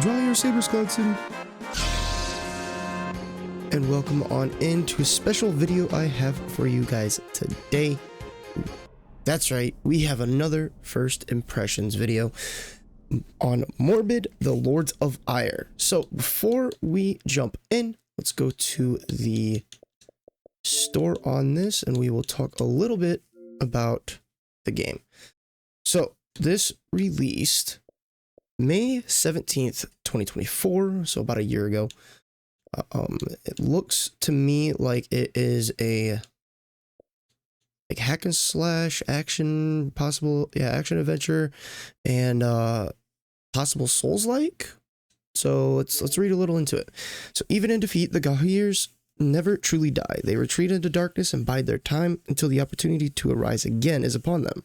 Draw your sabers, Cloudson. And welcome on into a special video I have for you guys today. That's right, we have another first impressions video on Morbid, the Lords of Ire. So before we jump in, let's go to the store on this and we will talk a little bit about the game. So this released May 17th, 2024, so about a year ago. It looks to me like it is a hack and slash action, action adventure, and possible Souls-like. So let's read a little into it. So even in defeat, the Gahars never truly die. They retreat into darkness and bide their time until the opportunity to arise again is upon them.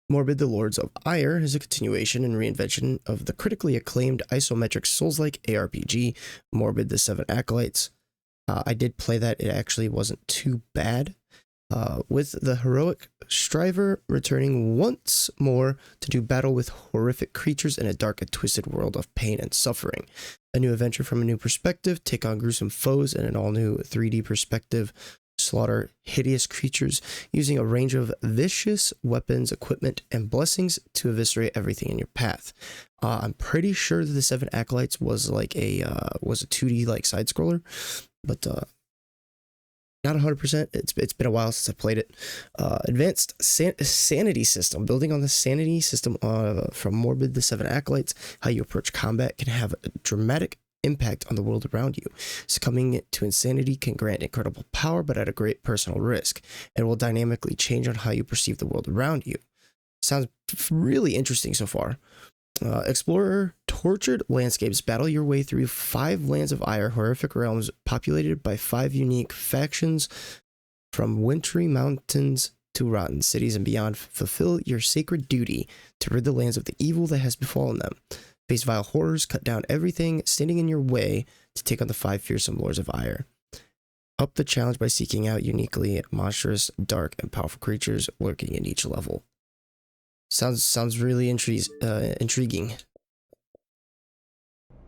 Morbid, the Lords of Ire is a continuation and reinvention of the critically acclaimed isometric Souls-like ARPG, Morbid, the Seven Acolytes. I did play that. It actually wasn't too bad. With the heroic striver returning once more to do battle with horrific creatures in a dark and twisted world of pain and suffering. A new adventure from a new perspective, take on gruesome foes in an all-new 3D perspective, slaughter hideous creatures using a range of vicious weapons, equipment, and blessings to eviscerate everything in your path. I'm pretty sure that the Seven Acolytes was like a 2D like side scroller, but not 100%. It's been a while since I played it. Advanced sanity system, building on the sanity system from Morbid, the Seven Acolytes. How you approach combat can have a dramatic impact on the world around you. Succumbing to insanity can grant incredible power, but at a great personal risk, and will dynamically change on how you perceive the world around you. Sounds really interesting so far. Explore tortured landscapes, battle your way through 5 lands of ire, horrific realms populated by 5 unique factions, from wintry mountains to rotten cities and beyond. Fulfill your sacred duty to rid the lands of the evil that has befallen them. Face vile horrors, cut down everything standing in your way to take on the 5 fearsome Lords of Ire. Up the challenge by seeking out uniquely monstrous, dark, and powerful creatures lurking in each level. Sounds really intriguing.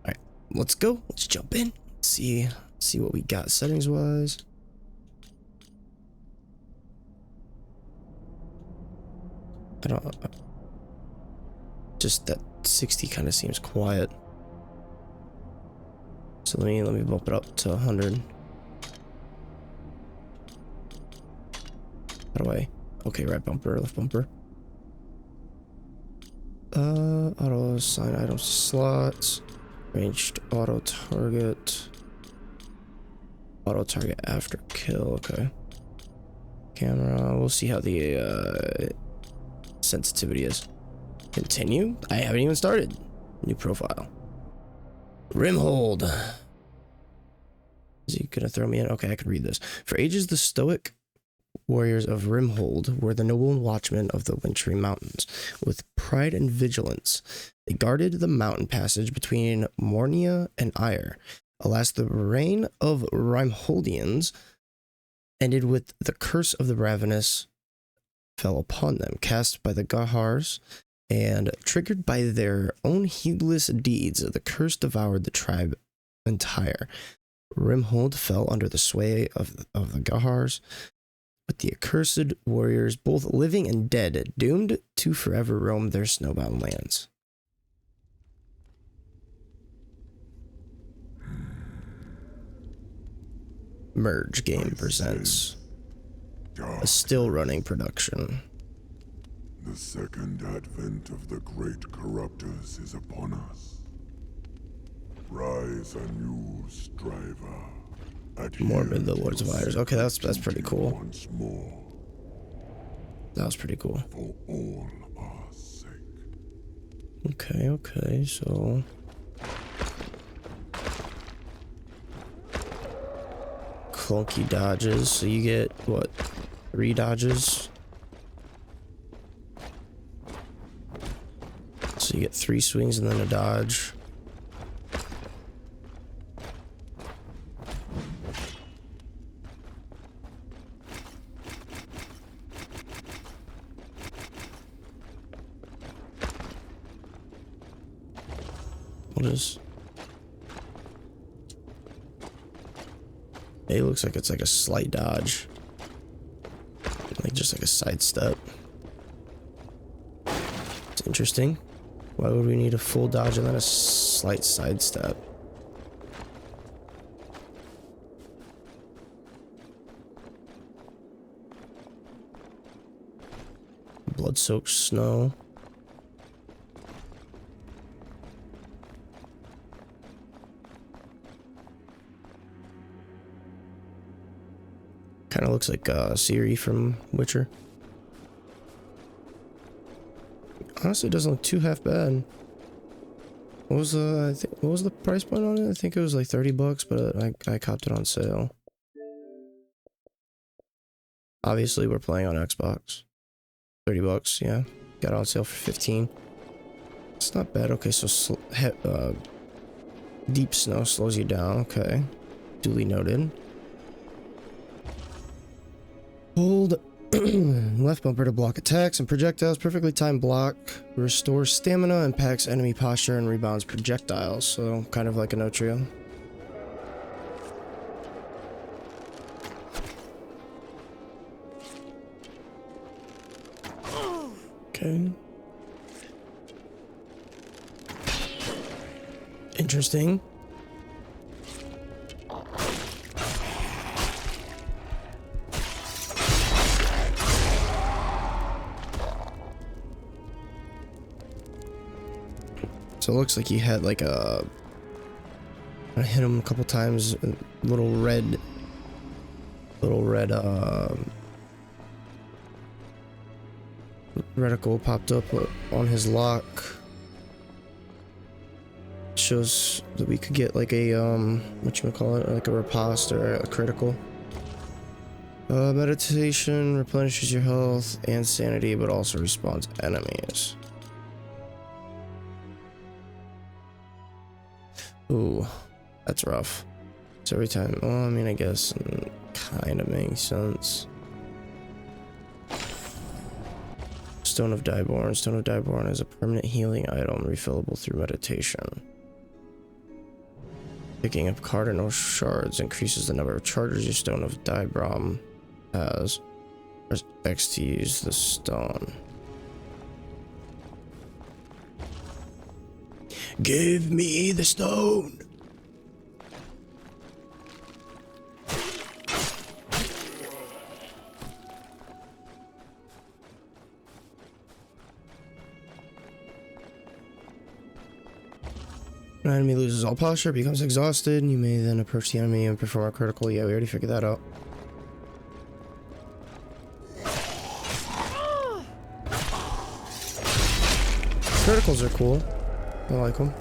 Alright, let's go. Let's jump in. See what we got settings wise. Just that 60 kind of seems quiet. So let me bump it up to 100. How do I? Okay, right bumper, left bumper. Auto assign item slots, ranged auto target after kill. Okay. Camera. We'll see how the sensitivity is. Continue. I haven't even started. New profile. Rimhold. Is he gonna throw me in? Okay, I can read this. For ages, the stoic warriors of Rimhold were the noble watchmen of the wintry mountains. With pride and vigilance, they guarded the mountain passage between Mornia and Ire. Alas, the reign of Rimholdians ended with the curse of the ravenous fell upon them, cast by the Gahars, and triggered by their own heedless deeds. The curse devoured the tribe entire. Rimhold fell under the sway of the Gahars, with the accursed warriors, both living and dead, doomed to forever roam their snowbound lands. Merge Game presents a still running production. The second advent of the great corruptors is upon us. Rise anew, striver. Morbid, the Lords of Ire. Okay, that's pretty cool. Once more. That was pretty cool. For all our sake. Okay, so clunky dodges. So you get what? 3 dodges. So you get 3 swings and then a dodge. We'll just... It looks like it's like a slight dodge. Like just like a sidestep. It's interesting. Why would we need a full dodge and then a slight sidestep? Blood-soaked snow. Kind of looks like Siri from Witcher. Honestly, it doesn't look too half bad. What was what was the price point on it? I think it was like $30, but I copped it on sale. Obviously, we're playing on Xbox. $30, yeah. Got it on sale for 15. It's not bad. Okay, so deep snow slows you down. Okay, duly noted. Hold left bumper to block attacks and projectiles. Perfectly timed block restores stamina, impacts enemy posture, and rebounds projectiles. So kind of like a no trio. Okay. Interesting. So it looks like he had like a... I hit him a couple times, little red reticle popped up on his lock. Shows that we could get like a whatchamacallit, like a riposte or a critical. Meditation replenishes your health and sanity, but also respawns enemies. Ooh, that's rough. So every time, well, I mean, I guess kind of makes sense. Stone of Dieborn. Stone of Dieborn is a permanent healing item, refillable through meditation. Picking up cardinal shards increases the number of charges your Stone of Dieborn has. Press X to use the stone. Give me the stone! An enemy loses all posture, becomes exhausted. You may then approach the enemy and perform a critical. Yeah, we already figured that out. Criticals are cool. I like them.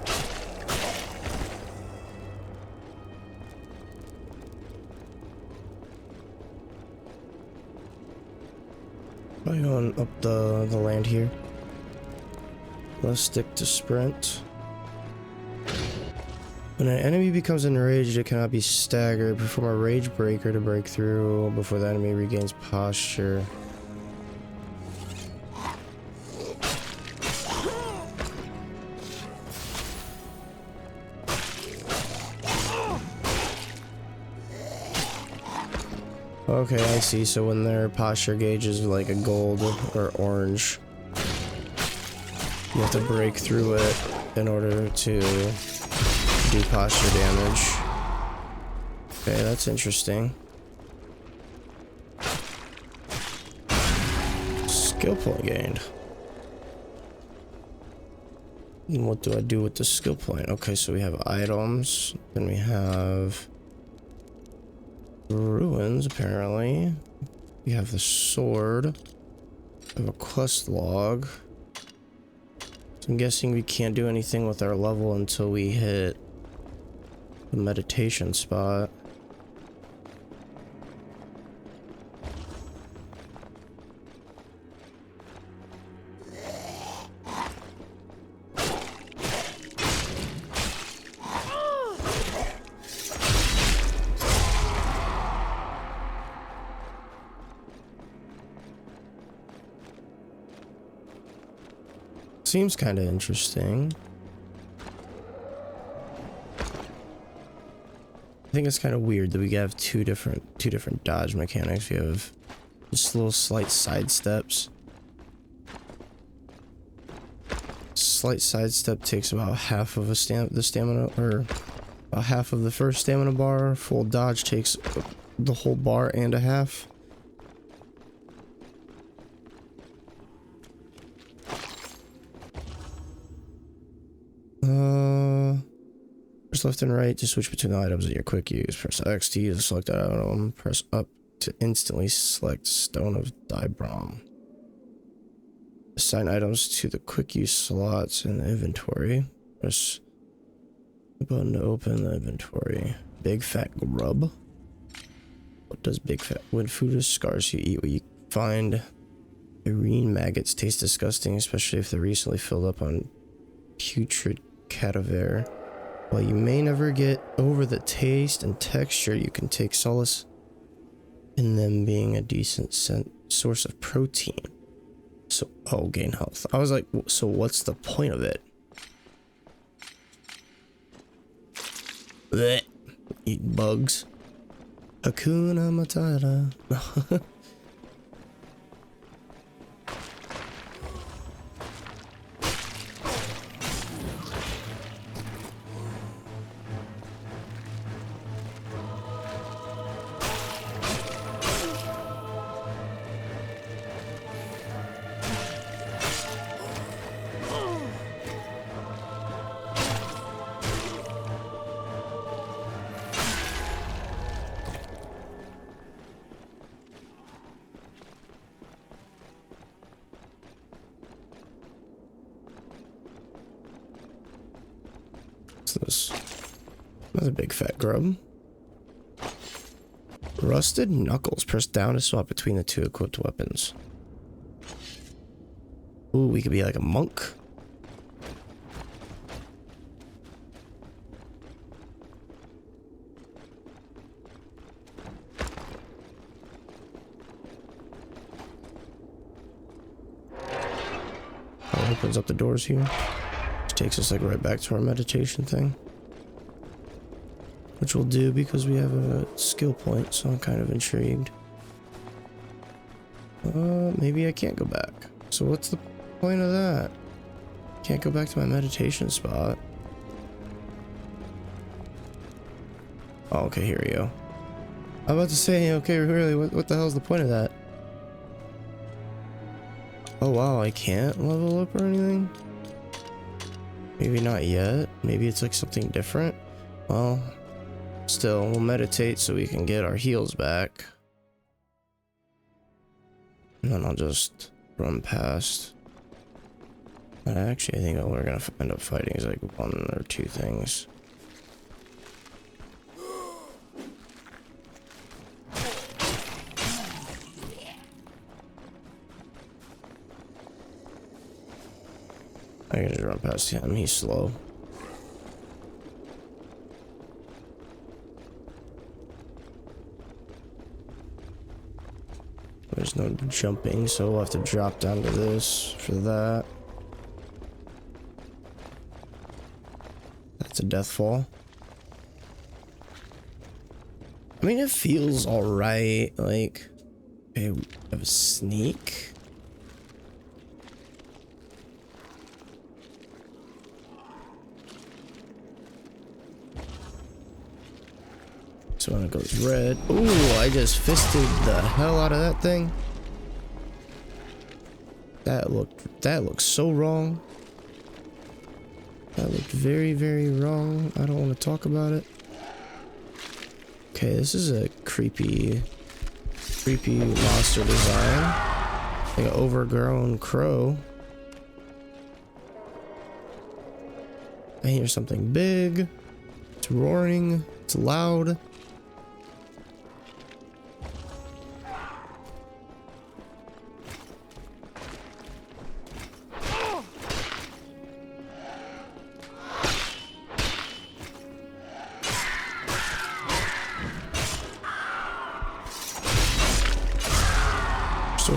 Probably going up the land here. Let's stick to sprint. When an enemy becomes enraged, it cannot be staggered. Perform a rage breaker to break through before the enemy regains posture. Okay, I see. So when their posture gauge is like a gold or orange, you have to break through it in order to do posture damage. Okay, that's interesting. Skill point gained. And what do I do with the skill point? Okay, so we have items, then we have ruins, apparently. We have the sword. We have a quest log. So I'm guessing we can't do anything with our level until we hit the meditation spot. Seems kind of interesting. I think it's kind of weird that we have two different dodge mechanics. We have just little slight side steps. Slight sidestep takes about half of the stamina, or about half of the first stamina bar. Full dodge takes the whole bar and a half. Press left and right to switch between the items in your quick use. Press X to select that item. Press up to instantly select Stone of Dibrom. Assign items to the quick use slots in the inventory. Press the button to open the inventory. Big fat grub. What does big fat? When food is scarce, you eat what you find. Marine maggots taste disgusting, especially if they're recently filled up on putrid cadaver. While you may never get over the taste and texture, you can take solace in them being a decent source of protein. So, oh, gain health. I was like, so what's the point of it? Blech. Eat bugs. Hakuna Matata. This another big fat grub. Rusted knuckles. Press down to swap between the two equipped weapons. Ooh, we could be like a monk. Oh, opens up the doors here. Takes us like right back to our meditation thing, which we'll do because we have a skill point, so I'm kind of intrigued. Maybe I can't go back. So what's the point of that? Can't go back to my meditation spot. Oh, okay, here we go. I'm about to say, okay, really, what the hell is the point of that? Oh wow, I can't level up or anything? Maybe not yet. Maybe it's like something different. Well, still, we'll meditate so we can get our heals back. And then I'll just run past. Actually, I think all we're gonna end up fighting is like one or two things. I can just run past him, he's slow. There's no jumping, so we'll have to drop down to this for that. That's a death fall. I mean, it feels alright, like, okay, we have a sneak. So when it goes red, ooh, I just fisted the hell out of that thing. That looked so wrong. That looked very, very wrong. I don't want to talk about it. Okay, this is a creepy monster design. Like an overgrown crow. I hear something big. It's roaring. It's loud.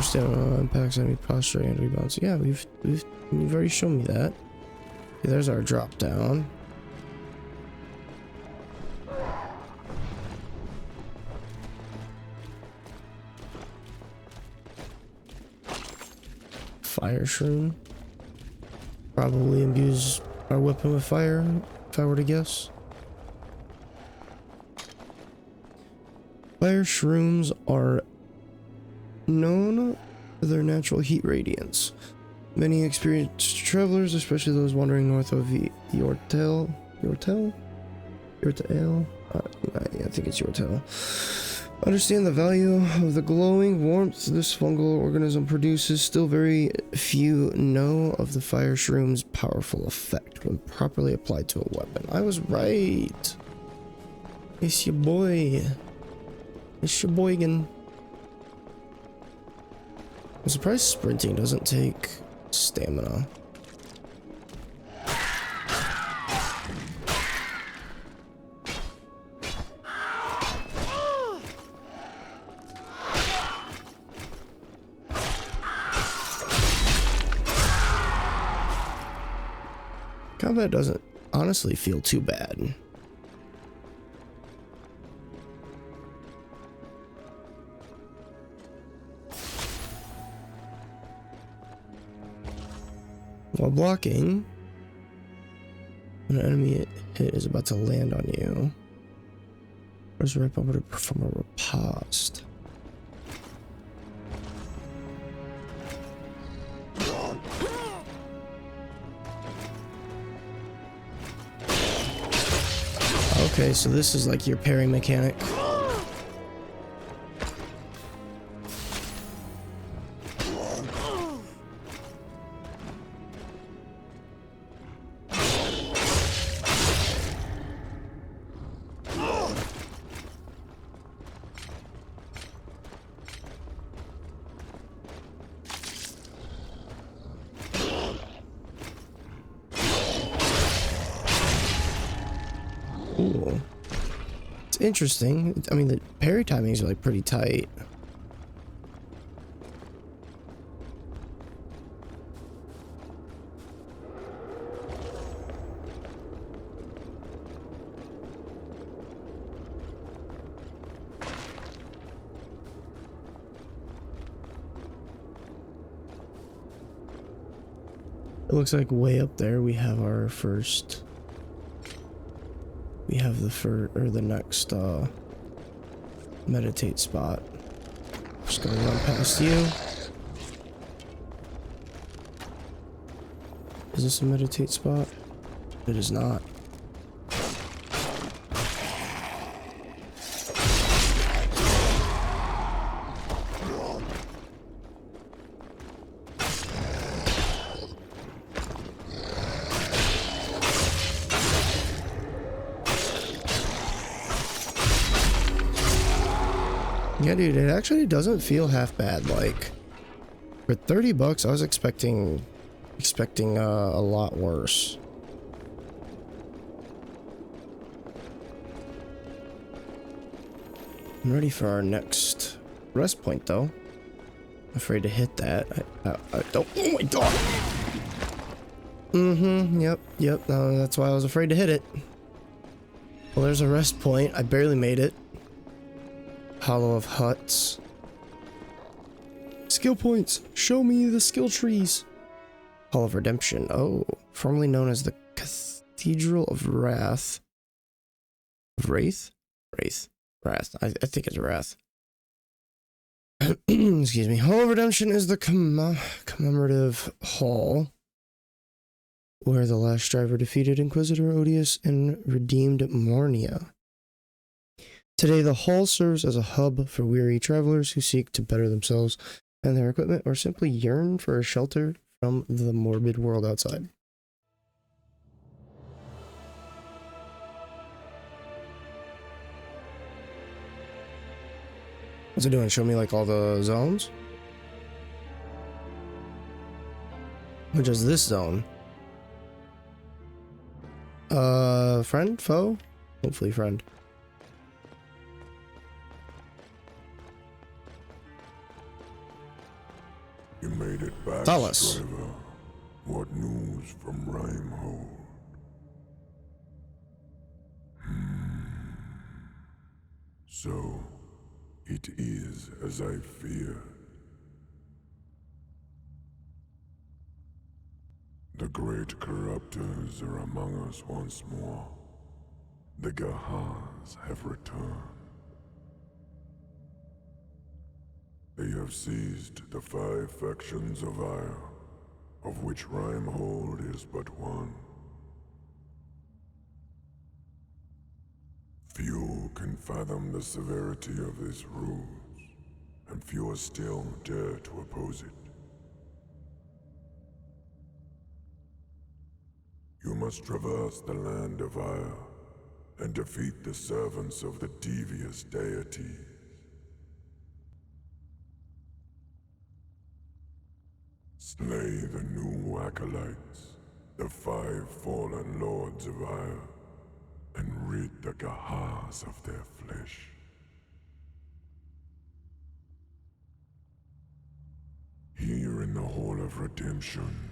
Stamina impacts enemy posture and rebounds. Yeah, we've already shown me that. Okay, there's our drop down. fire shroom. Probably imbues our weapon with fire, if I were to guess. Fire shrooms are known for their natural heat radiance. Many experienced travelers, especially those wandering north of Yortel? I think it's Yortel, understand the value of the glowing warmth this fungal organism produces. Still very few know of the fire shroom's powerful effect when properly applied to a weapon. I was right. It's your boy. It's your boygan. I'm surprised sprinting doesn't take stamina. Combat doesn't honestly feel too bad. While blocking, when an enemy hit is about to land on you, press right bumper to perform a riposte. Okay, so this is like your parry mechanic. Ooh. It's interesting. I mean, the parry timings are like pretty tight. It looks like way up there we have our first. We have the next meditate spot. Just gonna run past you. Is this a meditate spot? It is not. Yeah, dude, it actually doesn't feel half bad. Like, for 30 bucks, I was expecting a lot worse. I'm ready for our next rest point, though. I'm afraid to hit that. I don't. Oh my god! Yep. No, that's why I was afraid to hit it. Well, there's a rest point. I barely made it. Hollow of Huts. Skill points. Show me the skill trees. Hall of Redemption. Oh, formerly known as the Cathedral of Wrath. Wrath? Wrath. I think it's Wrath. Excuse me. Hall of Redemption is the commemorative hall where the last driver defeated Inquisitor Odious and redeemed Mornia. Today, the hall serves as a hub for weary travelers who seek to better themselves and their equipment, or simply yearn for a shelter from the morbid world outside. What's it doing? Show me like all the zones? Which is this zone? Friend? Foe? Hopefully friend. You made it back, Tell us. Striver. What news from Rhymehold? So, it is as I feared. great corruptors are among us once more. The Gahars have returned. They have seized the 5 factions of Ire, of which Rimehold is but one. Few can fathom the severity of this ruse, and fewer still dare to oppose it. You must traverse the land of Ire, and defeat the servants of the devious deities. Slay the new acolytes, the 5 fallen Lords of Ire, and rid the Gahars of their flesh. Here in the Hall of Redemption,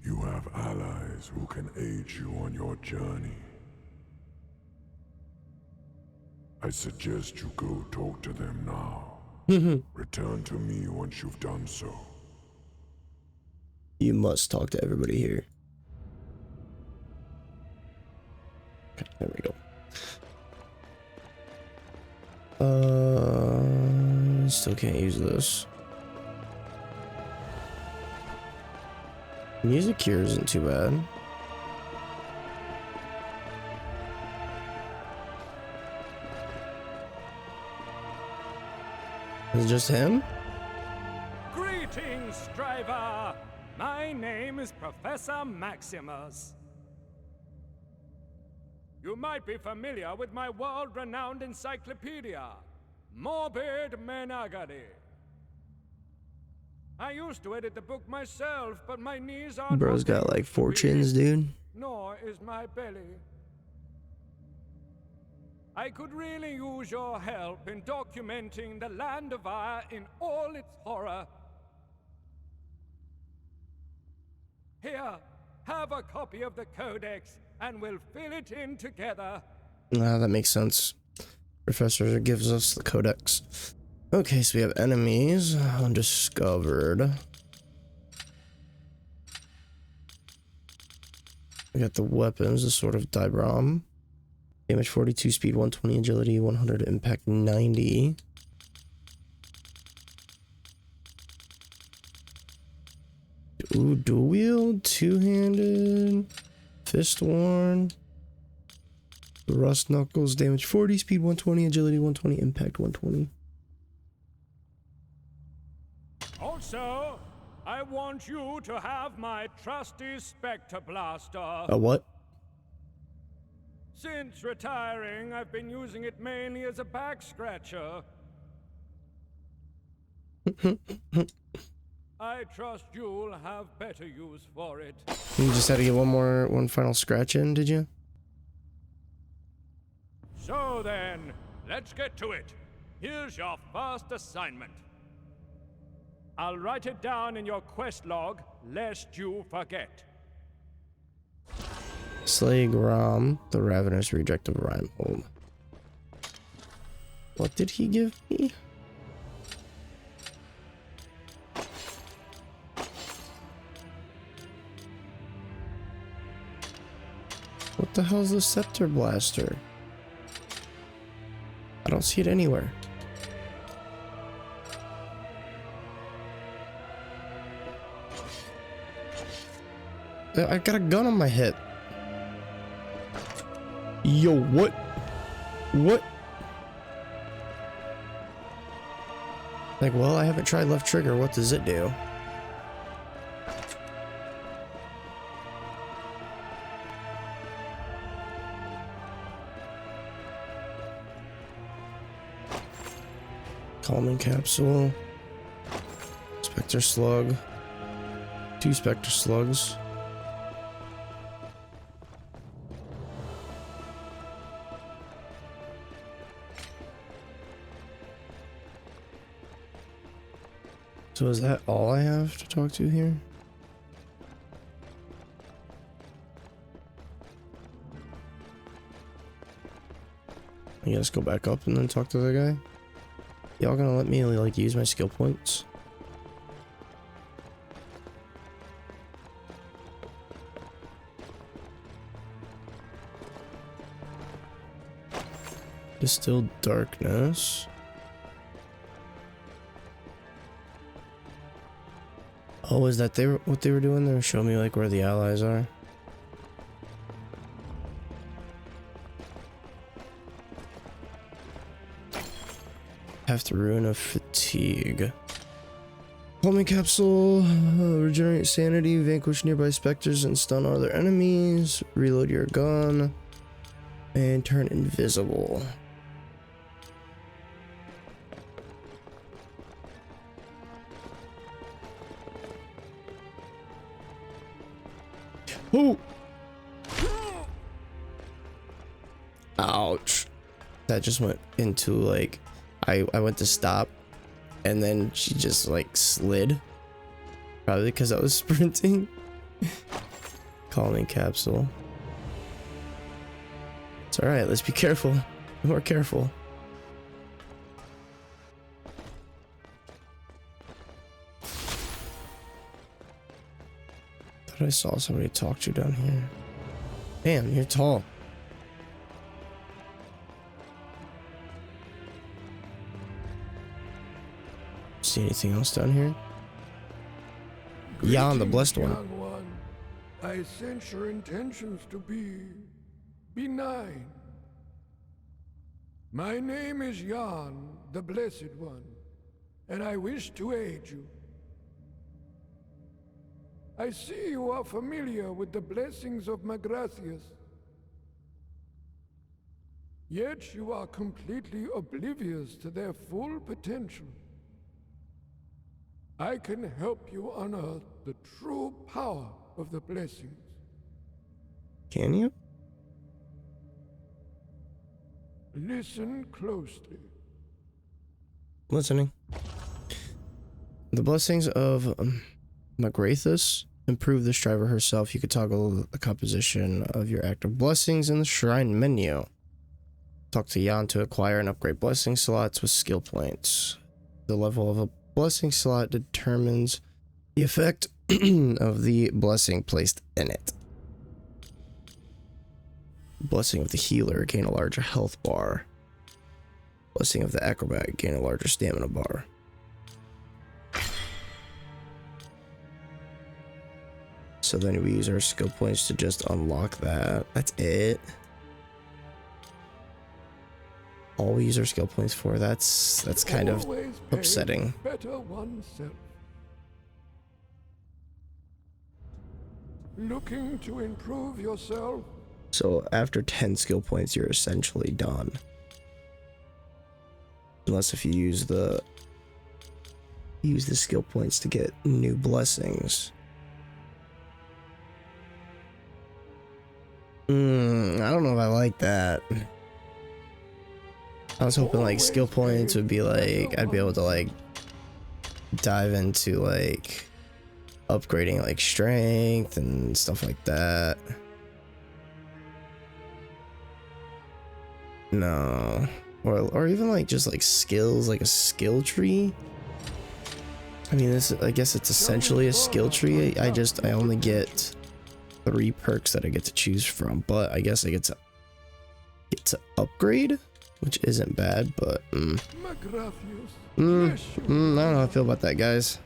you have allies who can aid you on your journey. I suggest you go talk to them now. Return to me once you've done so. You must talk to everybody here. Okay, there we go. Still can't use this. Music here isn't too bad. Is it just him? Greetings, Striver! My name is Professor Maximus. You might be familiar with my world-renowned encyclopedia, Morbid. I used to edit the book myself, but my knees aren't. Bro's got like 4 chins, dude. Nor is my belly. I could really use your help in documenting the land of Ire in all its horror. Here, have a copy of the Codex, and we'll fill it in together. Ah, that makes sense. Professor gives us the Codex. Okay, so we have enemies undiscovered. We got the weapons, the Sword of Dibram. Damage 42, speed 120, agility 100, impact 90. Ooh, dual wield, 2-handed, fist worn. Rust knuckles, damage 40, speed 120, agility 120, impact 120. Also, I want you to have my trusty Spectre Blaster. A what? Since retiring, I've been using it mainly as a back scratcher. I trust you'll have better use for it. You just had to get one final scratch in, did you? So then, let's get to it. Here's your first assignment. I'll write it down in your quest log, lest you forget. Slay Grom, the ravenous reject of Rimehold. What did he give me? What the hell is the Scepter Blaster? I don't see it anywhere. I got a gun on my hip. Yo, what? What? Like, well, I haven't tried left trigger. What does it do? Calming capsule. Spectre slug. 2 Spectre slugs. So is that all I have to talk to here? I guess go back up and then talk to the guy. Y'all gonna let me like use my skill points? Distilled darkness. Oh, is that what they were doing? They were showing me like where the allies are. Have to ruin of fatigue. Homing capsule, regenerate sanity, vanquish nearby specters and stun other enemies, reload your gun, and turn invisible. Oh! Ouch. That just went into like, I went to stop and then she just like slid. Probably because I was sprinting. Calming capsule. It's alright, let's be careful. Be more careful. Thought I saw somebody talk to down here. Damn, you're tall. See anything else down here? Jan, the blessed one. Young one. I sense your intentions to be benign. My name is Jan, the Blessed One, and I wish to aid you. I see you are familiar with the blessings of Magracias. Yet you are completely oblivious to their full potential. I can help you unearth the true power of the blessings. Can you? Listen closely. Listening. The blessings of Magrathus improve the striver herself. You could toggle the composition of your active blessings in the shrine menu. Talk to Jan to acquire and upgrade blessing slots with skill points. The level of a blessing slot determines the effect of the blessing placed in it. Blessing of the healer, gain a larger health bar. Blessing of the acrobat, gain a larger stamina bar. So then we use our skill points to just unlock that. That's it. All we use our skill points for. That's kind of Always pay upsetting. Better oneself. Looking to improve yourself? So after 10 skill points, you're essentially done. Unless if you use the skill points to get new blessings. I don't know if I like that. I was hoping like skill points would be like, I'd be able to like dive into like upgrading like strength and stuff like that. No. Or even like just like skills, like a skill tree. I mean, I guess it's essentially a skill tree. I only get 3 perks that I get to choose from, but I guess I get to upgrade, which isn't bad, but I don't know how I feel about that, guys.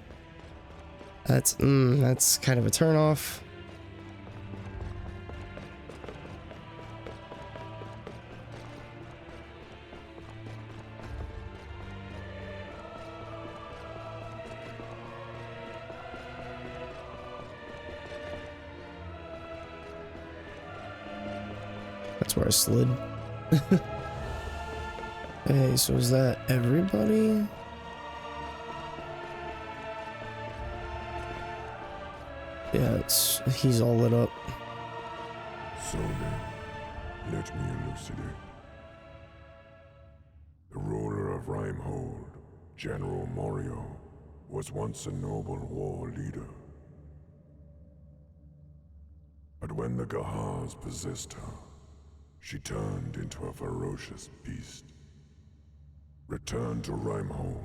That's kind of a turn off. That's where I slid. Hey, so is that everybody? Yeah, he's all lit up. So then, let me elucidate. The ruler of Rimehold, General Morio, was once a noble war leader. But when the Gahars possessed her, she turned into a ferocious beast. Return to Rimehold,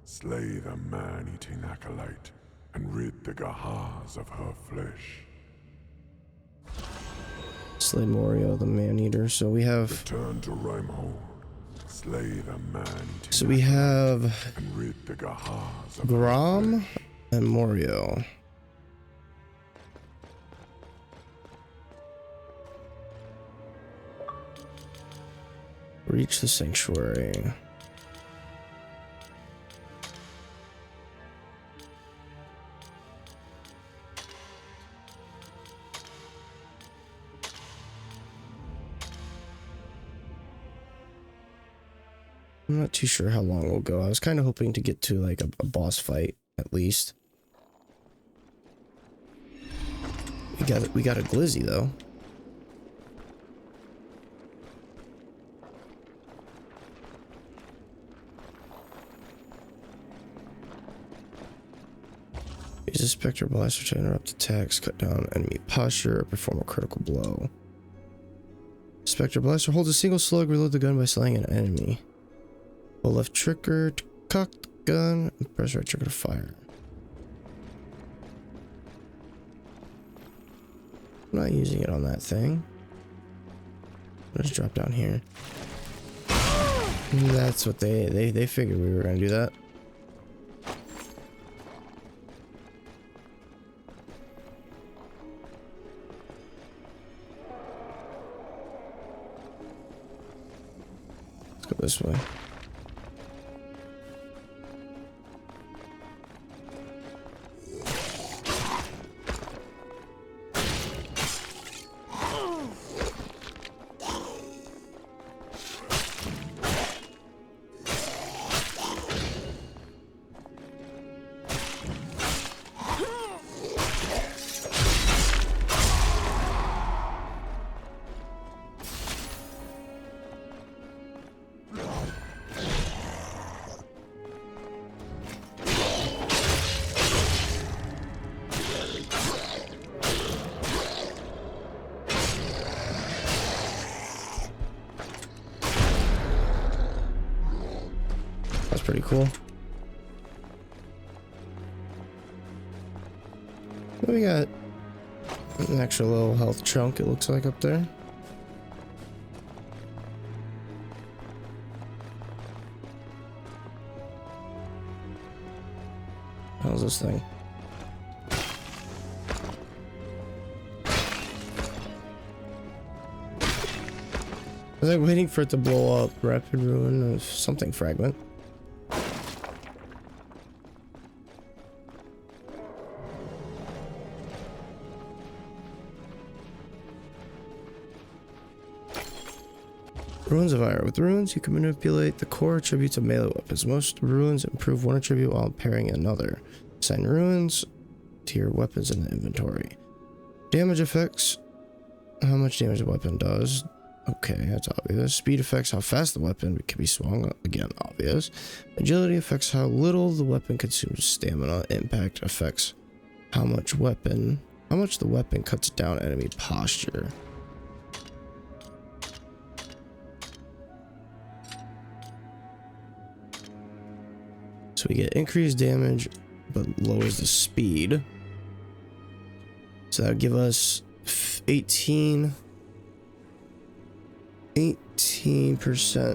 slay the man-eating acolyte, and rid the Gahars of her flesh. Slay Morio, the man-eater. So we have... Return to Rimehold, slay the man. So we have And rid the Gahars of Grom and Morio. Reach the sanctuary. I'm not too sure how long we'll go. I was kind of hoping to get to like a boss fight at least. We got a glizzy though. Use a Spectre Blaster to interrupt attacks, cut down enemy posture, or perform a critical blow. Spectre Blaster holds a single slug, reload the gun by slaying an enemy. Hold left trigger to cock the gun, and press right trigger to fire. I'm not using it on that thing. Let's drop down here. That's what they figured we were gonna do that. Let's go this way. Pretty cool. We got an extra little health chunk, it looks like, up there. How's this thing? I was like waiting for it to blow up. Rapid ruin of something fragment. Runes of Ire. With runes, you can manipulate the core attributes of melee weapons. Most runes improve one attribute while pairing another. Assign runes to your weapons in the inventory. Damage effects. How much damage a weapon does. Okay, that's obvious. Speed affects how fast the weapon can be swung. Again, obvious. Agility affects how little the weapon consumes stamina. Impact affects how much the weapon cuts down enemy posture. So we get increased damage, but lowers the speed. So that would give us 18%.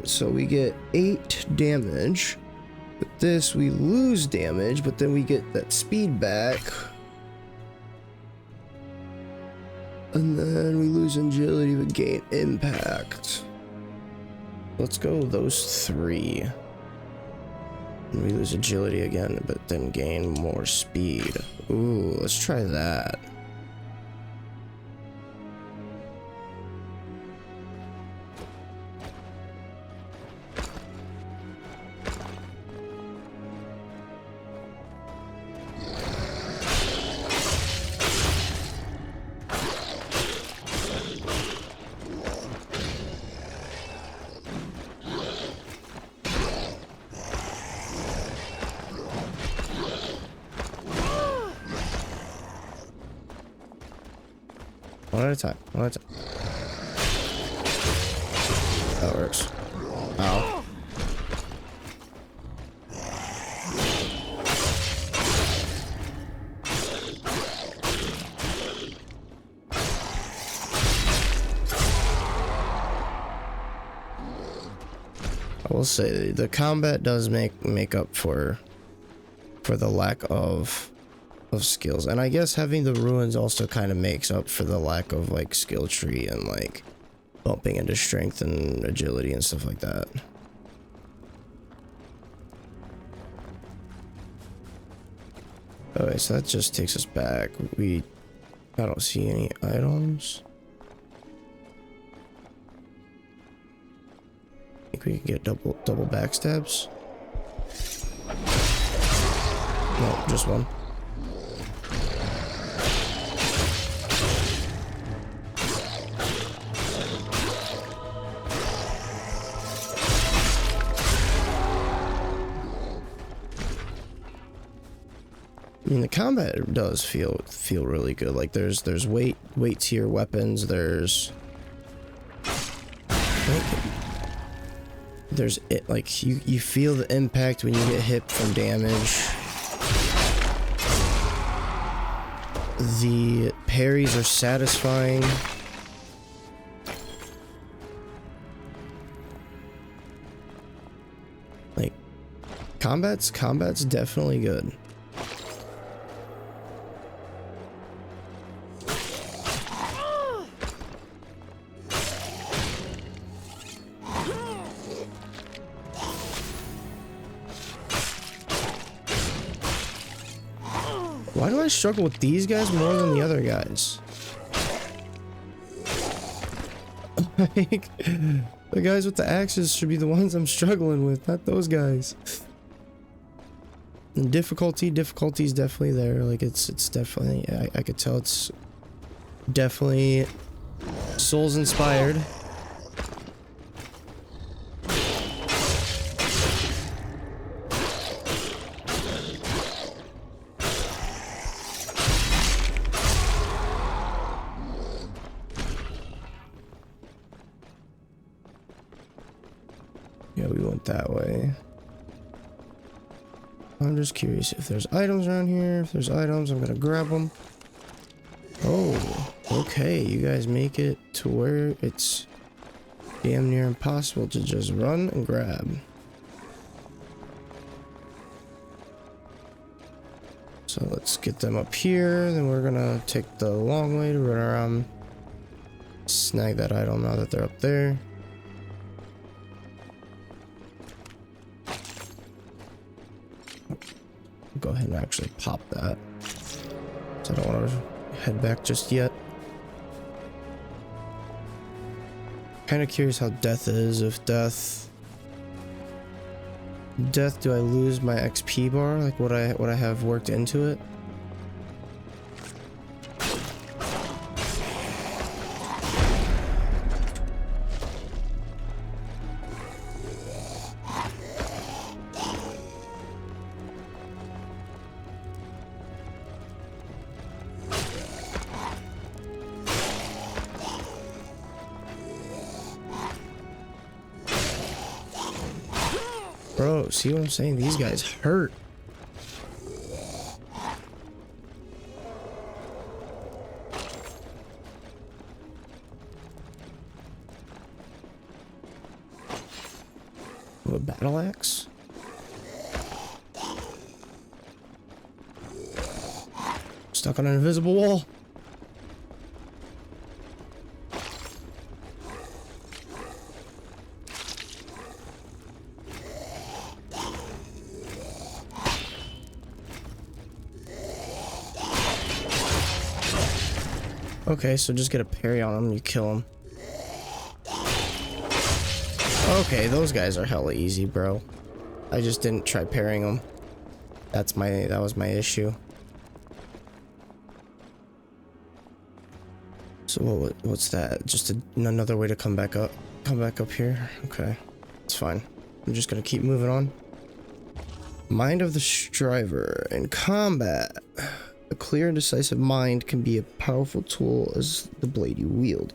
So we get 8 damage. With this, we lose damage, but then we get that speed back. And then we lose agility, but gain impact. Let's go with those 3. And we lose agility again, but then gain more speed. Ooh, let's try that. One at a time. One at a time. That works. Ow. I will say the combat does make up for the lack of skills, and I guess having the ruins also kind of makes up for the lack of like skill tree and like bumping into strength and agility and stuff like that. Okay, so that just takes us back. I don't see any items. I think we can get double backstabs. No, just one. I mean, the combat does feel really good. Like there's weight tier weapons. There's it, like you feel the impact when you get hit from damage. The parries are satisfying. Like combat's definitely good. Why do I struggle with these guys more than the other guys? Like, the guys with the axes should be the ones I'm struggling with, not those guys. And difficulty's definitely there. Like it's definitely, I could tell it's definitely Souls inspired. Yeah, we went that way. I'm just curious if there's items around here. If there's items, I'm gonna grab them. Oh, okay. You guys make it to where it's damn near impossible to just run and grab. So let's get them up here. Then we're gonna take the long way to run around, snag that item now that they're up there. Go ahead and actually pop that. So I don't want to head back just yet. Kind of curious how death is. If death, do I lose my XP bar? Like what I have worked into it? Bro, see what I'm saying? These guys hurt. A battle axe? Stuck on an invisible wall. Okay, so just get a parry on him, you kill him. Okay, those guys are hella easy, bro. I just didn't try parrying them. That was my issue. So what's that? Just another way to come back up here? Okay, it's fine. I'm just gonna keep moving on. Mind of the Striver in combat. A clear and decisive mind can be a powerful tool as the blade you wield.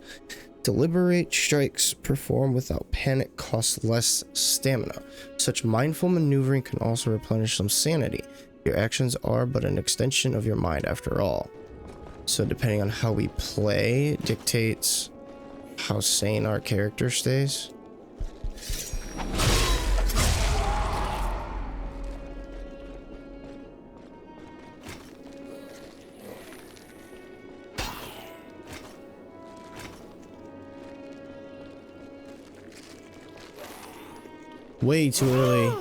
Deliberate strikes performed without panic cost less stamina. Such mindful maneuvering can also replenish some sanity. Your actions are but an extension of your mind after all. So depending on how we play dictates how sane our character stays. Way too early.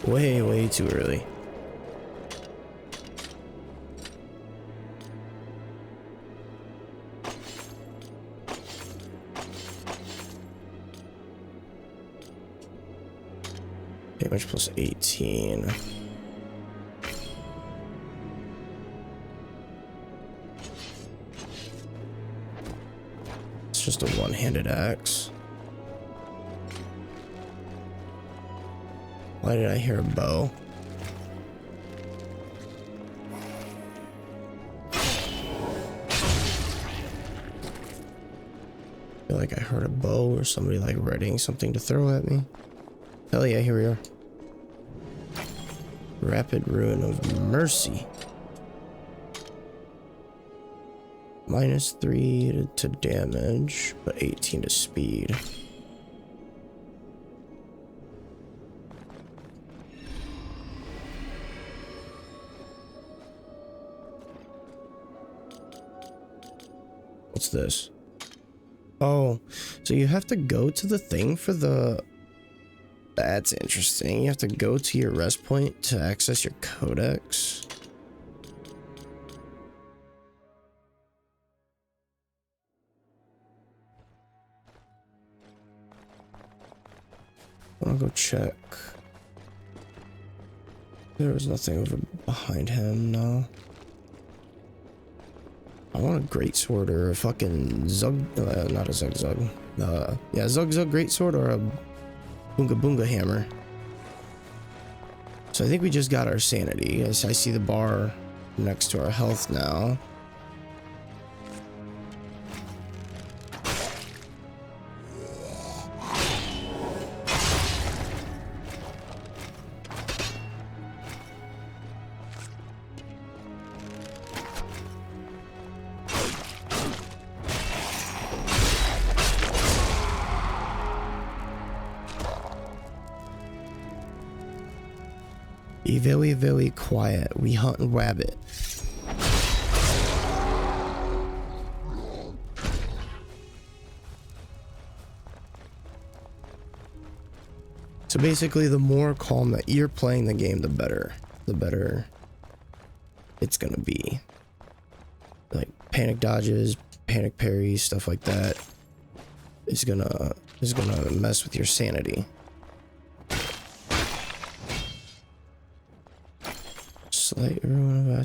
Way too early. Damage plus 18. It's just a one-handed axe. Why did I hear a bow? I feel like I heard a bow or somebody like readying something to throw at me. Hell yeah, here we are. Rapid Ruin of Mercy. -3 to damage, but 18 to speed. What's this? Oh, so you have to go to the thing for the... That's interesting. You have to go to your rest point to access your codex. I'll go check. There was nothing over behind him, no. I want a greatsword or a fucking zug, not a zug. Yeah, zug greatsword or a boonga boonga hammer. So I think we just got our sanity. As I see the bar next to our health now. Be very, very quiet. We hunt rabbit. So basically, the more calm that you're playing the game, the better it's gonna be. Like panic dodges, panic parries, stuff like that is gonna mess with your sanity. Slight ruin of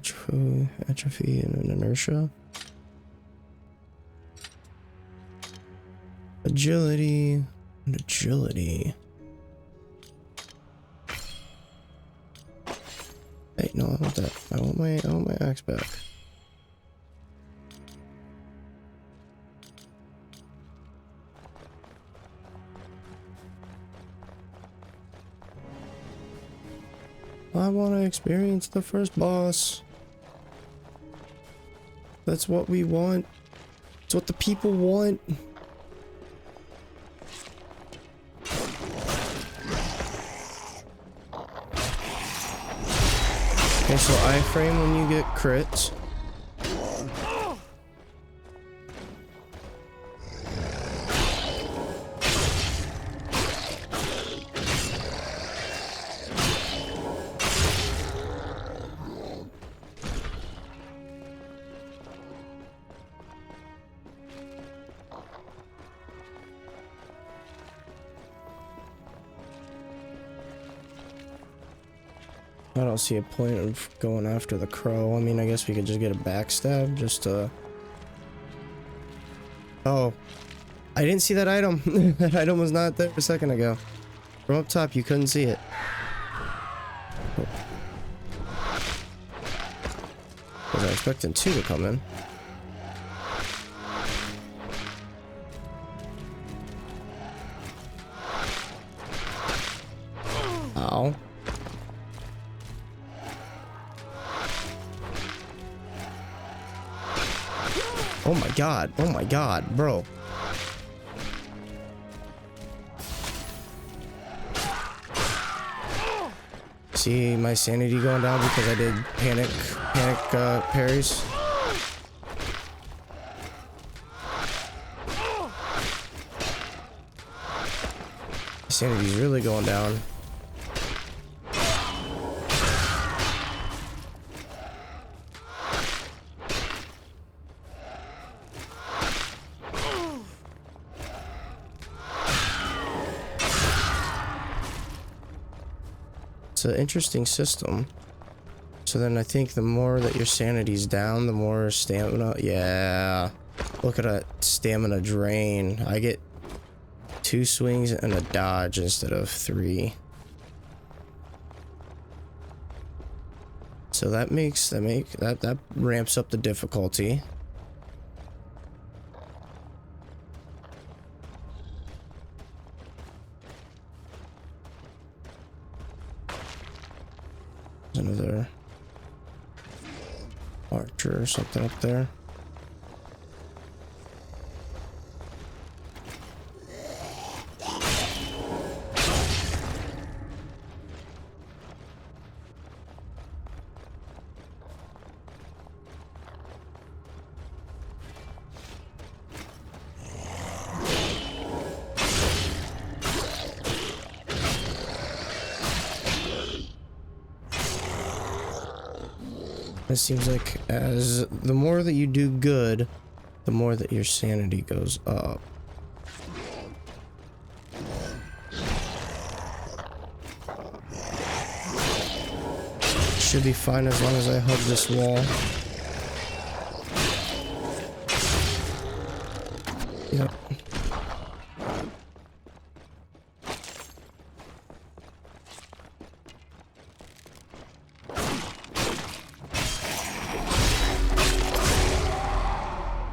atrophy and inertia. Agility and agility. Hey, no, I want that. I want my axe back. I want to experience the first boss. That's what we want. It's what the people want. Okay, so iframe when you get crits. I don't see a point of going after the crow. I mean, I guess we could just get a backstab just to... Oh. I didn't see that item. That item was not there a second ago. From up top, you couldn't see it. Oh. Was I expecting two to come in? Ow. Oh my god, bro. See my sanity going down because I did panic parries. Sanity's really going down. It's an interesting system. So then I think the more that your sanity's down, the more stamina. Yeah. Look at that stamina drain. I get 2 swings and a dodge instead of 3. So that ramps up the difficulty. There's another archer or something up there. It seems like as the more that you do good, the more that your sanity goes up. Should be fine as long as I hug this wall. Yep.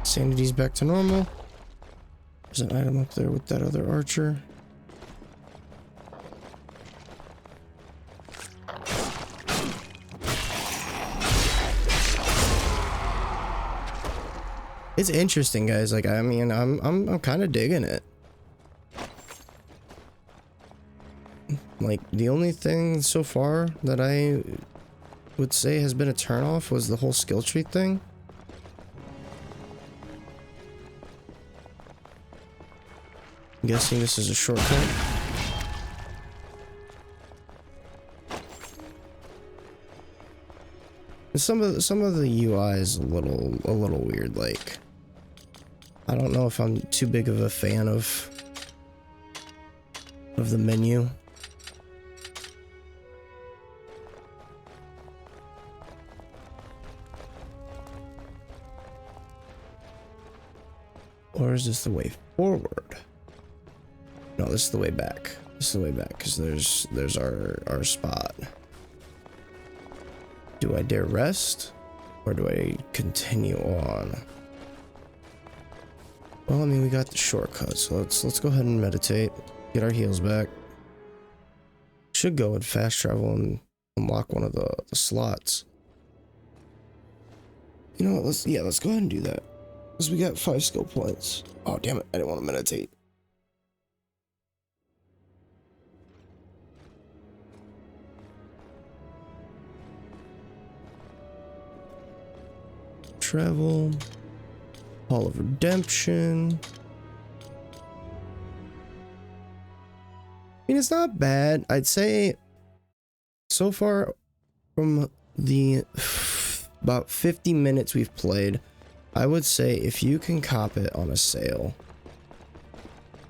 Sanity's back to normal. There's an item up there with that other archer. It's interesting, guys. Like, I mean, I'm kind of digging it. Like, the only thing so far that I would say has been a turnoff was the whole skill tree thing. I'm guessing this is a shortcut. Some of the UI is a little weird. Like, I don't know if I'm too big of a fan of the menu. Or is this the way forward? No, this is the way back. This is the way back, because there's our spot. Do I dare rest? Or do I continue on? Well, I mean, we got the shortcut, so let's go ahead and meditate. Get our heals back. Should go and fast travel and unlock one of the slots. You know what, let's go ahead and do that. Because we got 5 skill points. Oh, damn it, I didn't want to meditate. Travel, Hall of Redemption. I mean, it's not bad. I'd say so far from the about 50 minutes we've played, I would say if you can cop it on a sale,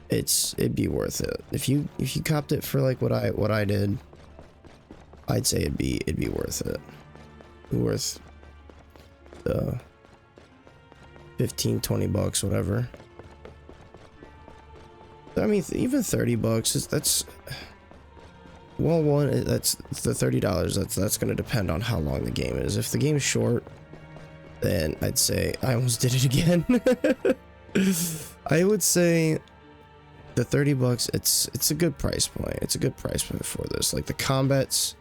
it'd be worth it. If you copped it for like what I did, I'd say it'd be worth it. Worth the 15-20 bucks, whatever. I mean, even 30 bucks that's well, that's the $30. That's going to depend on how long the game is. If the game's short, then I'd say I almost did it again. I would say the 30 bucks, it's a good price point. It's a good price point for this. Like, the combat's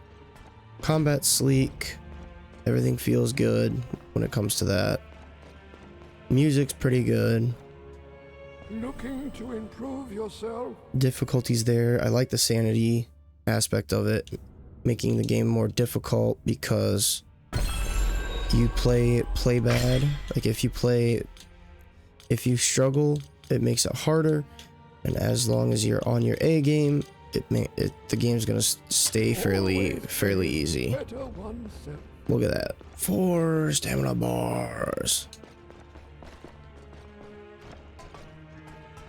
sleek. Everything feels good when it comes to that. Music's pretty good. Looking to improve yourself? Difficulty's there. I like the sanity aspect of it, making the game more difficult because you play bad. Like, if you struggle, it makes it harder. And as long as you're on your A game, the game's gonna stay fairly easy. Better oneself. Look at that, 4 stamina bars.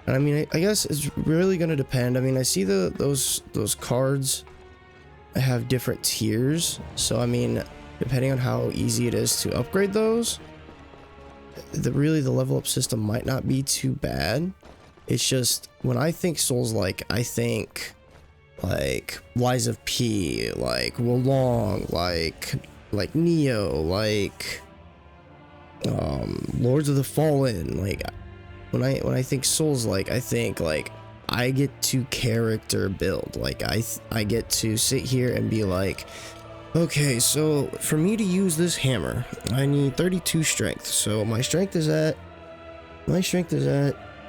And I mean, I guess it's really gonna depend. I mean, I see those cards have different tiers, so I mean, depending on how easy it is to upgrade those, the level up system might not be too bad. It's just when I think Souls-like, I think like Lies of P, like Wolong, like Neo, like Lords of the Fallen. Like when I think Souls-like, I think like I get to character build. Like I get to sit here and be like, okay, so for me to use this hammer, I need 32 strength. So my strength is at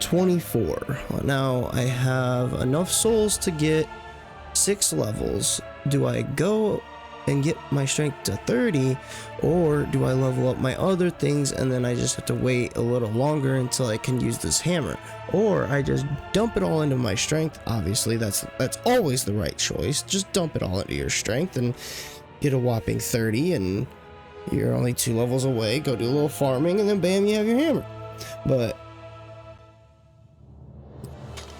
24. Now I have enough souls to get 6 levels. Do I go and get my strength to 30, or do I level up my other things and then I just have to wait a little longer until I can use this hammer? Or I just dump it all into my strength. Obviously that's always the right choice. Just dump it all into your strength and get a whopping 30, and you're only 2 levels away. Go do a little farming and then bam, you have your hammer. But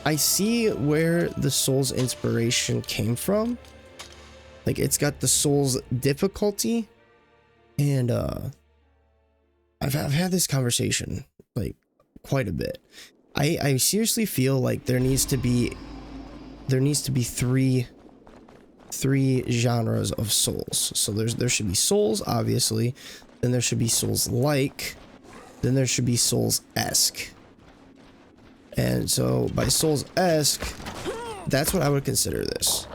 I see where the Souls inspiration came from. Like, it's got the Souls difficulty, and I've had this conversation like quite a bit. I seriously feel like there needs to be 3 genres of Souls. So there should be Souls, obviously, then there should be Souls-like, then there should be Souls-esque. And so by Souls-esque, that's what I would consider this.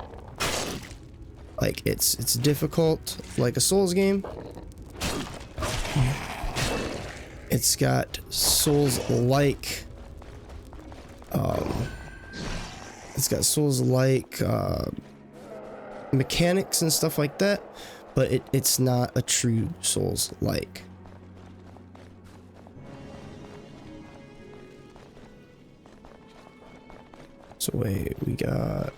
Like, it's difficult like a Souls game. It's got Souls-like mechanics and stuff like that, but it's not a true Souls-like. So wait, we got...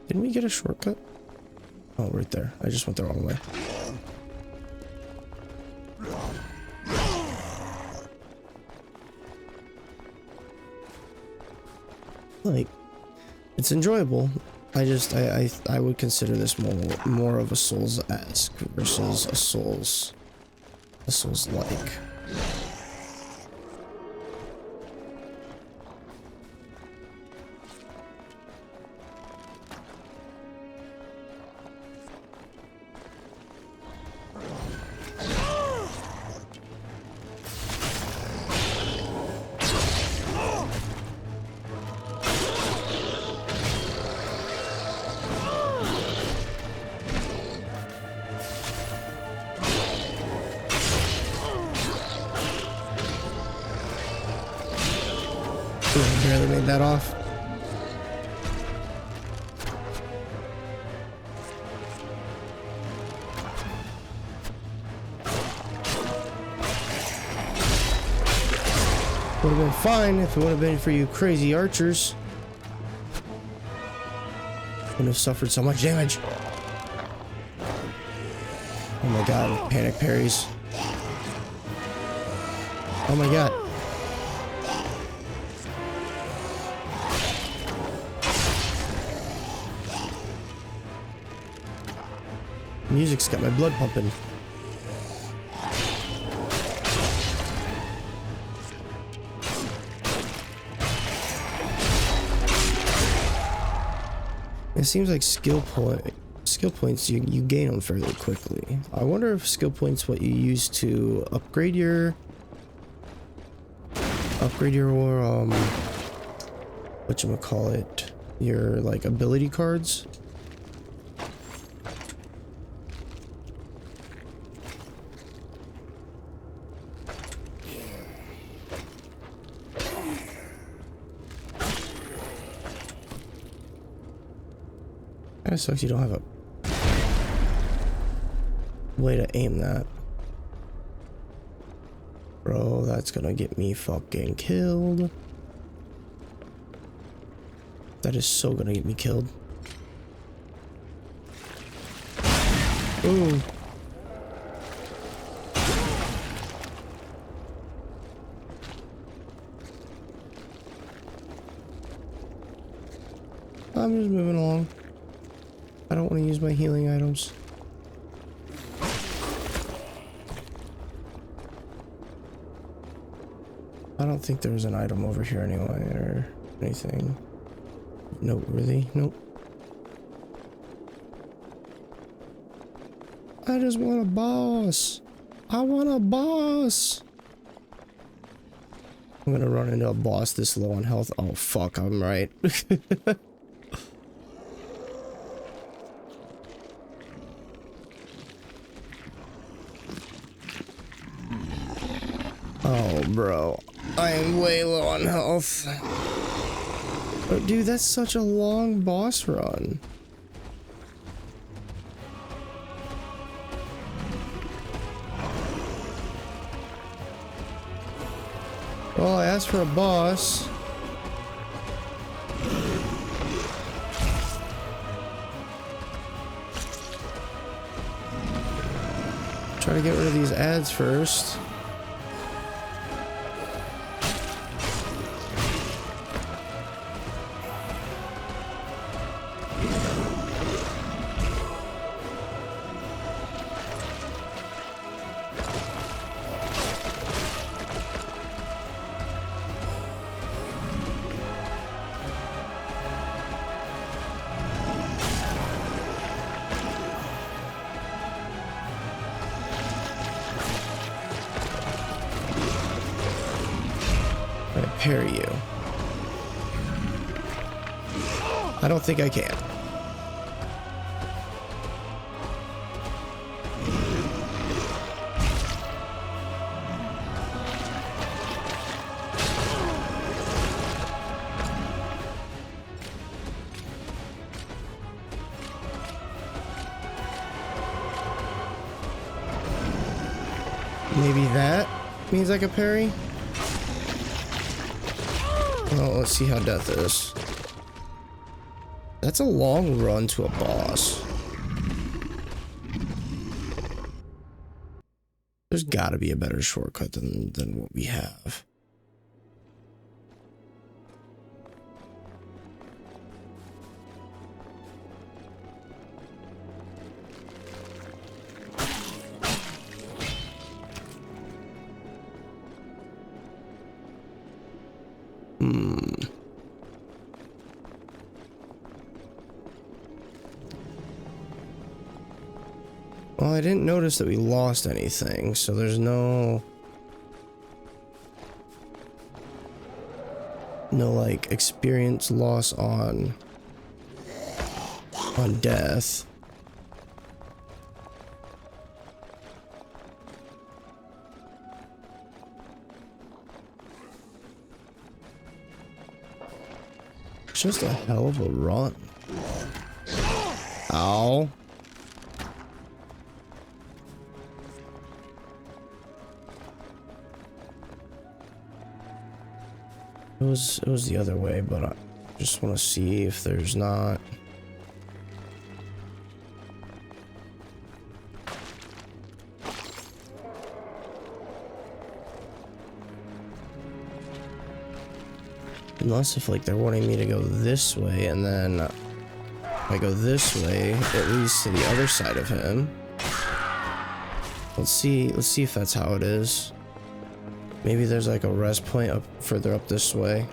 Didn't we get a shortcut? Oh, right there. I just went the wrong way. Like, it's enjoyable. I would consider this more of a Souls-esque versus a Souls-like. Barely made that off. Would have been fine if it would have been for you crazy archers. Wouldn't have suffered so much damage. Oh my god, panic parries. Oh my god. Music's got my blood pumping. It seems like skill points you gain them fairly quickly. I wonder if skill points what you use to upgrade your whatchamacallit, your like ability cards. Kinda sucks you don't have a way to aim that. Bro, that's gonna get me fucking killed. That is so gonna get me killed. Ooh. I'm just moving along. I don't want to use my healing items. I don't think there was an item over here anyway or anything noteworthy. Nope. I just want a boss. I want a boss. I'm gonna run into a boss this low on health. Oh fuck, I'm right. Oh bro, I am way low on health. But dude, that's such a long boss run. Well, I asked for a boss. Try to get rid of these ads first. Parry you. I don't think I can. Maybe that means I can parry? Well, let's see how death is. That's a long run to a boss. There's gotta be a better shortcut than what we have. Well, I didn't notice that we lost anything, so there's no like experience loss on death. It's just a hell of a run. Ow. It was the other way, but I just want to see if there's not. Unless if like they're wanting me to go this way, and then if I go this way, it leads to the other side of him. Let's see if that's how it is. Maybe there's like a rest point up further up this way.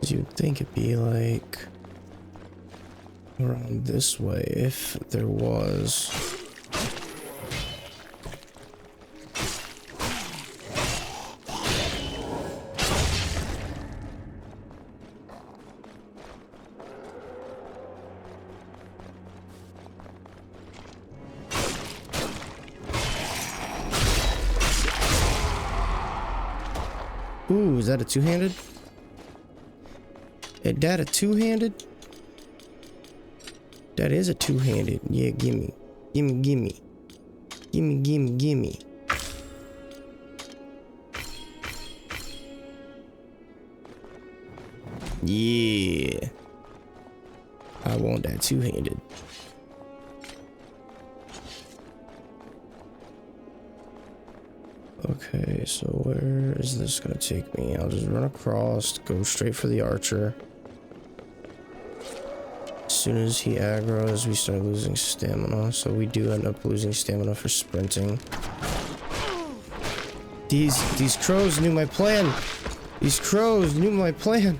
You'd think it'd be like around this way if there was. Ooh, is that a two-handed? Is that a two-handed? That is a two-handed. Yeah, gimme. Gimme, gimme. Gimme, gimme, gimme. Yeah. I want that two-handed. Okay, so where is this gonna take me? I'll just run across, go straight for the archer. As soon as he aggroes, we start losing stamina, so we do end up losing stamina for sprinting. These crows knew my plan. These crows knew my plan.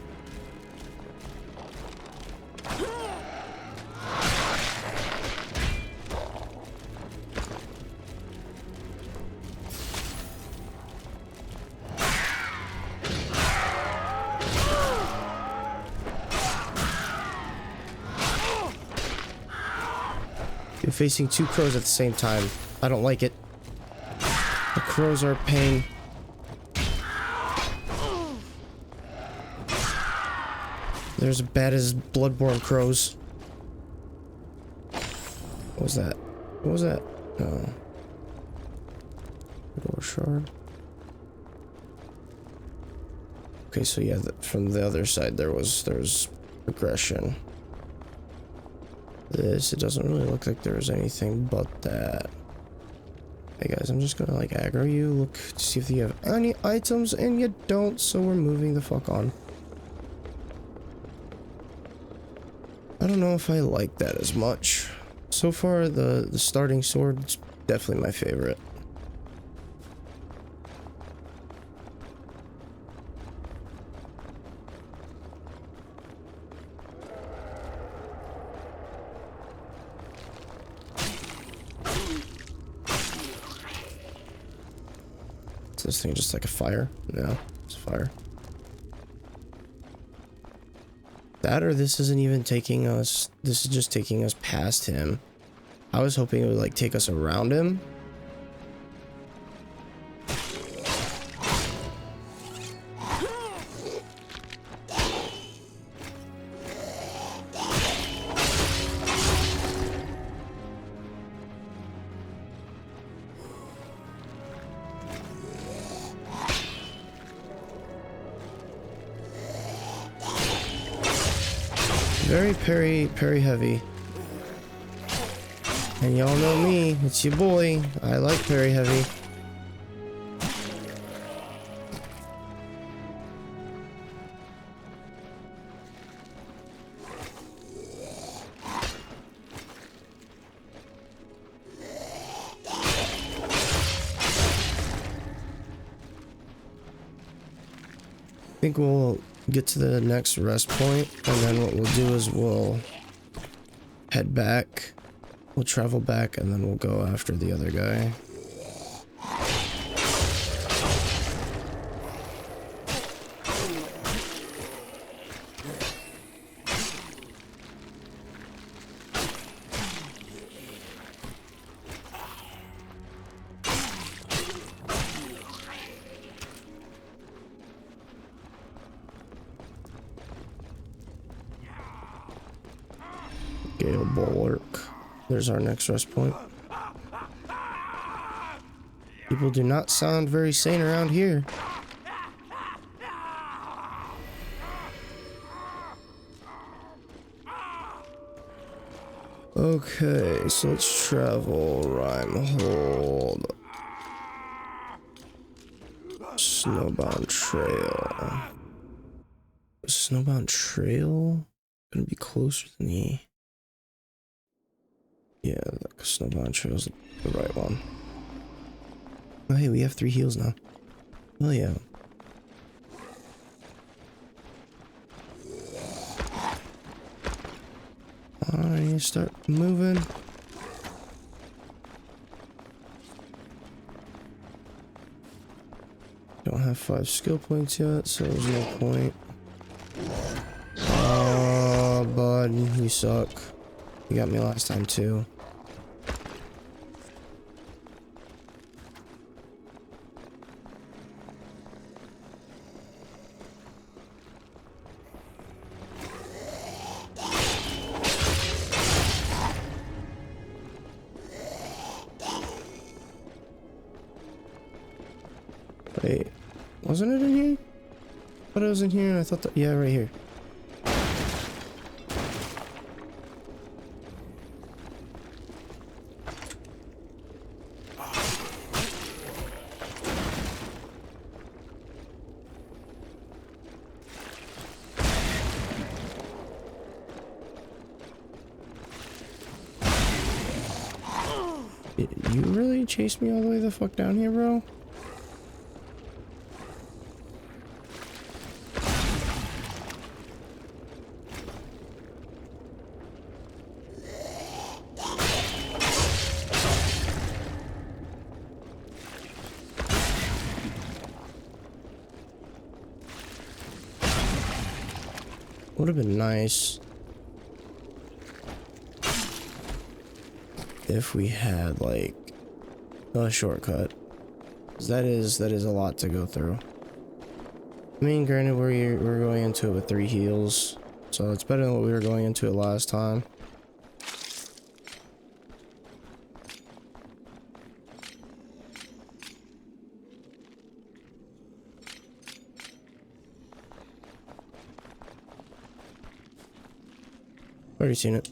You're facing two crows at the same time. I don't like it. The crows are a pain. They're as bad as bloodborne crows. What was that? What was that? Oh. Door shard. Okay, so yeah, from the other side there's progression. It doesn't really look like there's anything but that. Hey guys, I'm just gonna like aggro you, look to see if you have any items, and you don't, so we're moving the fuck on. I don't know if I like that as much. So far, the starting sword's definitely my favorite. Is this thing just like a fire? No, it's a fire. That or this isn't even taking us, this is just taking us past him. I was hoping it would like take us around him. Very parry heavy. And y'all know me, it's your boy. I like parry heavy. I think we'll get to the next rest point, and then what we'll do is we'll head back. We'll travel back, and then we'll go after the other guy. Gale bulwark. There's our next rest point. People do not sound very sane around here. Okay, so let's travel. Rhyme hold. Snowbound trail. Snowbound trail? Gonna be closer than the... Yeah, the snowbound trail's the right one. Oh hey, we have 3 heals now. Oh yeah. Alright, start moving. Don't have 5 skill points yet, so there's no point. Oh, bud, you suck. You got me last time too. Wait, wasn't it in here? I thought it was in here and I thought that, yeah, right here. You really chased me all the way the fuck down here, bro? Would have been nice if we had like a shortcut. 'Cause that is a lot to go through. I mean, granted, we're going into it with 3 heals, so it's better than what we were going into it last time. Already seen it.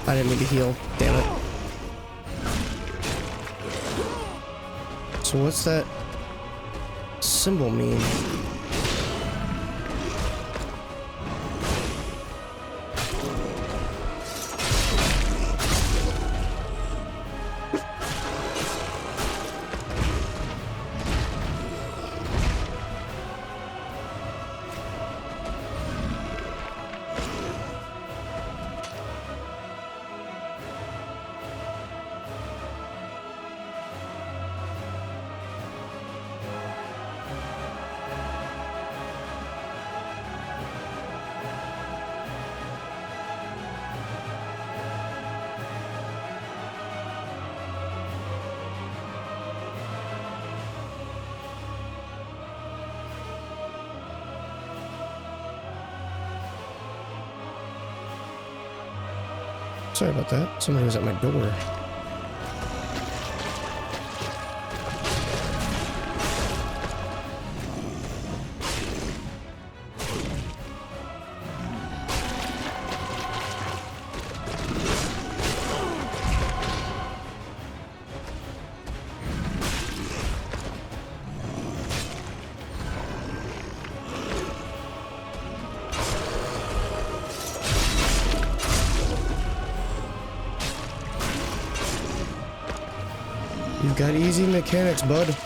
I didn't mean to heal. Damn it. So what's that symbol mean? Sorry about that. Somebody was at my door. You've got easy mechanics, bud.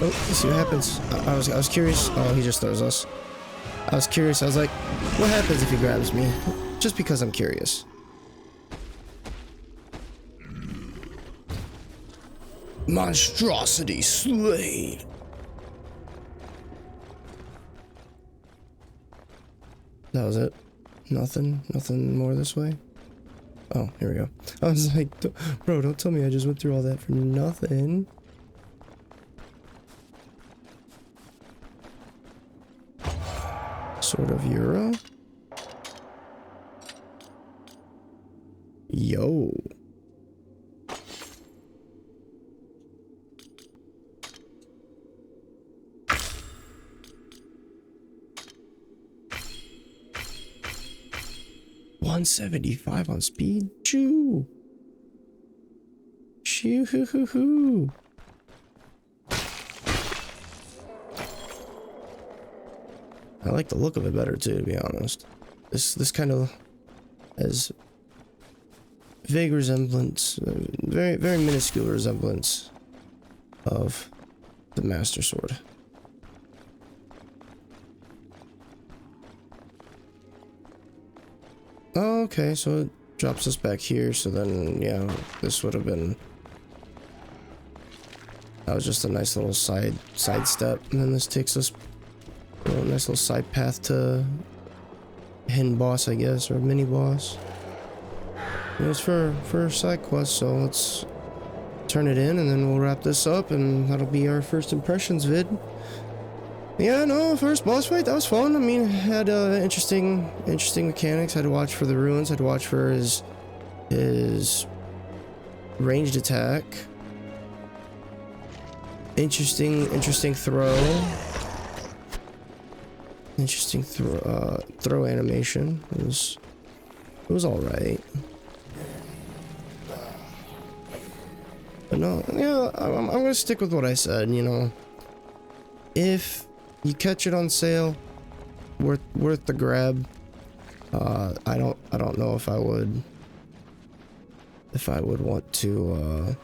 Oh, let's see what happens. I was curious. Oh, he just throws us. I was curious. I was like, what happens if he grabs me? Just because I'm curious. Monstrosity slain. That was it. Nothing more this way. Oh, here we go. I was like, bro, don't tell me I just went through all that for nothing. Sort of Euro. Yo. 175 on speed. Choo. Shoo hoo hoo hoo. I like the look of it better too, to be honest. This kind of has vague resemblance, very minuscule resemblance of the Master Sword. Oh, okay, so it drops us back here, so then, yeah, this would have been... That was just a nice little side step, and then this takes us a nice little side path to hidden boss, I guess, or mini boss. It was for side quest, so let's turn it in, and then we'll wrap this up, and that'll be our first impressions vid. Yeah, no, first boss fight, that was fun. I mean, had interesting mechanics. Had to watch for the ruins. Had to watch for his ranged attack. Interesting throw. Interesting throw animation. It was all right. But no, yeah, I'm gonna stick with what I said. You know, if you catch it on sale, worth the grab. I don't know if I would want to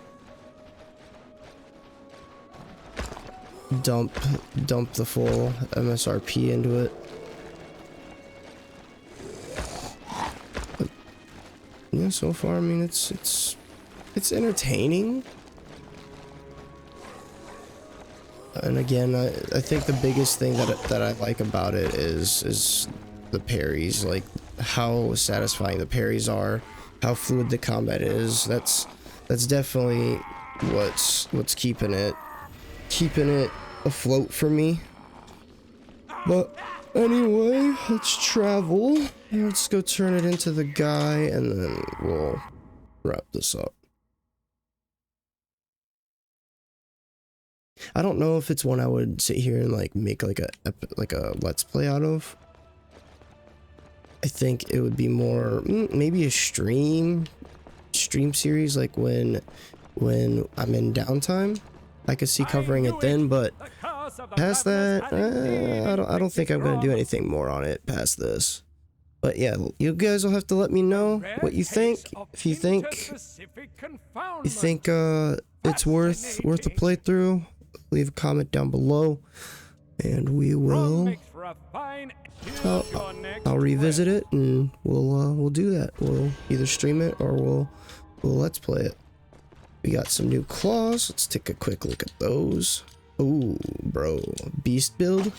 dump the full MSRP into it. But, yeah, so far I mean it's entertaining. And again, I think the biggest thing that I like about it is the parries, like how satisfying the parries are, how fluid the combat is. That's definitely what's keeping it afloat for me. But anyway, let's travel. Let's go turn it into the guy, and then we'll wrap this up. I don't know if it's one I would sit here and like make like a let's play out of. I think it would be more maybe a stream series, like when I'm in downtime. I could see covering it then, but past that, I don't think I'm gonna do anything more on it past this. But yeah, you guys will have to let me know what you think. If you think it's worth a playthrough, leave a comment down below, and we will. I'll revisit it, and we'll do that. We'll either stream it or we'll let's play it. We got some new claws. Let's take a quick look at those. Ooh, bro, beast build.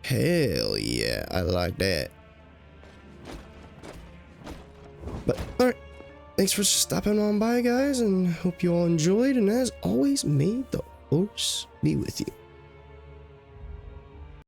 Hell yeah, I like that. But all right, thanks for stopping on by, guys, and hope you all enjoyed. And as always, may the force be with you.